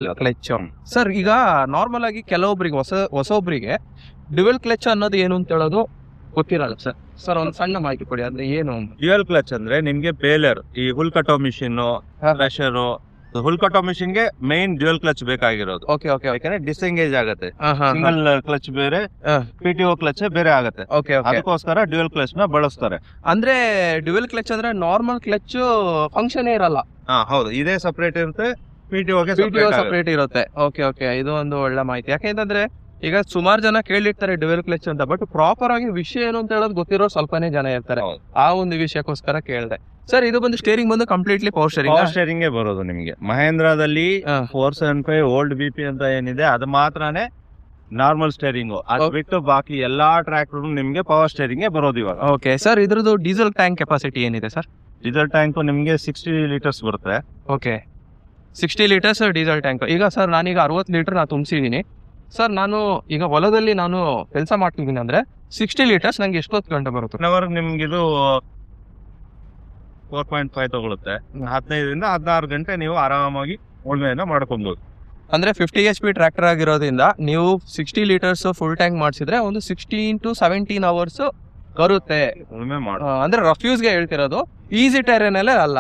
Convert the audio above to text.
Clutch. Sir ಈಗ normal ಆಗಿ ಕೆಲವೊಬ್ಬರಿಗೆ ಹೊಸೊಬ್ರಿಗೆ ಡ್ಯುಯಲ್ ಕ್ಲಚ್ ಅನ್ನೋದು ಏನು ಅಂತ ಹೇಳೋದು ಗೊತ್ತಿರಲ್ಲ ಸರ್. ಸರ್ ಒಂದು ಸಣ್ಣ ಮಾಹಿತಿ ಕೊಡಿ, ಅಂದ್ರೆ ಏನು? ಡ್ಯುಯಲ್ ಕ್ಲಚ್ ಅಂದ್ರೆ ನಿಮ್ಗೆ ಬೇಲರ್, ಈ ಹುಲ್ ಕಟೋ ಮಿಷಿನ್, ಥ್ರೆಷರ್, ಹುಲ್ ಕಟೋ ಮಿಷಿನ್ ಗೆ ಮೈನ್ ಡ್ಯುಯಲ್ ಕ್ಲಚ್ ಬೇಕಾಗಿರೋದು. ಓಕೆ ಓಕೆ ಯಾಕಂದ್ರೆ ಡಿಸ್ಎಂಗೇಜ್ ಆಗುತ್ತೆ, ಸಿಂಗಲ್ ಕ್ಲಚ್ ಬೇರೆ, PTO ಕ್ಲಚ್ ಬೇರೆ ಆಗುತ್ತೆ. Okay okay. ಅದಕ್ಕೋಸ್ಕರ ಡ್ಯುಯಲ್ ಕ್ಲಚ್ ನ ಬಳಸ್ತಾರೆ. ಅಂದ್ರೆ ಡ್ಯುಯಲ್ ಕ್ಲಚ್ ಅಂದ್ರೆ ನಾರ್ಮಲ್ ಕ್ಲಚ್ ಫಂಕ್ಷನ್ ಇರಲ್ಲ. ಹೌದು, ಇದೇ ಸಪರೇಟ್ ಇರುತ್ತೆ, PTO ಸಪರೇಟ್ ಇರುತ್ತೆ. ಓಕೆ ಓಕೆ, ಇದು ಒಂದು ಒಳ್ಳೆ ಮಾಹಿತಿ. ಯಾಕೆಂತಂದ್ರೆ ಈಗ ಸುಮಾರು ಜನ ಕೇಳಿರ್ತಾರೆ ಡ್ಯುಯಲ್ ಕ್ಲಚ್ ಅಂತ, ಬಟ್ ಪ್ರಾಪರ್ ಆಗಿ ವಿಷಯ ಏನು ಅಂತ ಹೇಳೋದು ಗೊತ್ತಿರೋ ಸ್ವಲ್ಪನೇ ಜನ ಇರ್ತಾರೆ. ಆ ಒಂದು ವಿಷಯಕ್ಕೋಸ್ಕರ ಕೇಳಿದೆ. ಸರ್ ಇದು ಬಂದು ಸ್ಟೇರಿಂಗ್ ಬಂದು ಕಂಪ್ಲೀಟ್ಲಿ ಪವರ್ ಸ್ಟೇರಿಂಗ್ ಬರೋದು ನಿಮಗೆ. ಮಹೇಂದ್ರದಲ್ಲಿ 475 ಓಲ್ಡ್ BP ಅಂತ ಏನಿದೆ ಅದು ಮಾತ್ರನೇ ನಾರ್ಮಲ್ ಸ್ಟೇರಿಂಗ್. ಅದು ಬಿಟ್ಟು ಬಾಕಿ ಎಲ್ಲಾ ಟ್ರ್ಯಾಕ್ಟರ್ ನಿಮ್ಗೆ ಪವರ್ ಸ್ಟೇರಿಂಗ್ ಬರೋದು ಇವಾಗ. ಓಕೆ ಸರ್, ಇದ್ರದ್ದು ಡೀಸೆಲ್ ಟ್ಯಾಂಕ್ ಕೆಪಾಸಿಟಿ ಏನಿದೆ ಸರ್? ಡೀಸೆಲ್ ಟ್ಯಾಂಕ್ ನಿಮ್ಗೆ 60 ಲೀಟರ್ಸ್ ಬರುತ್ತೆ. Okay, 60 litres diesel tank. ಈಗ ಸರ್ ನಾನೀಗ 60 ಲೀಟರ್ ನಾನು ತುಂಬಿಸಿದೀನಿ ಸರ್. ನಾನು ಈಗ ಹೊಲದಲ್ಲಿ ನಾನು ಕೆಲಸ ಮಾಡ್ತಿದ್ದೀನಿ ಅಂದ್ರೆ 60 ಲೀಟರ್ಸ್ ನಂಗೆ ಎಷ್ಟೊತ್ತು ಗಂಟೆ ಬರುತ್ತೆ? ನಿಮ್ಗೆ ಇದು 4.5 ತಗೊಳುತ್ತೆ. 15ರಿಂದ 16 ಗಂಟೆ ನೀವು ಆರಾಮಾಗಿ ಉಳ್ಮೆಯನ್ನ ಮಾಡ್ಕೊಬಹುದು. ಅಂದ್ರೆ 50 HP ಟ್ರ್ಯಾಕ್ಟರ್ ಆಗಿರೋದ್ರಿಂದ ನೀವು 60 ಲೀಟರ್ಸ್ ಫುಲ್ ಟ್ಯಾಂಕ್ ಮಾಡಿಸಿದ್ರೆ ಒಂದು 16 to 17 ಅವರ್ಸ್ ಬರುತ್ತೆ. ಉಳ್ಮೆ ಅಂದ್ರೆ ರಫ್ಯೂಸ್ಗೆ ಹೇಳ್ತಿರೋದು, ಈಸಿ ಟೈರನ್ ಅಲ್ಲ.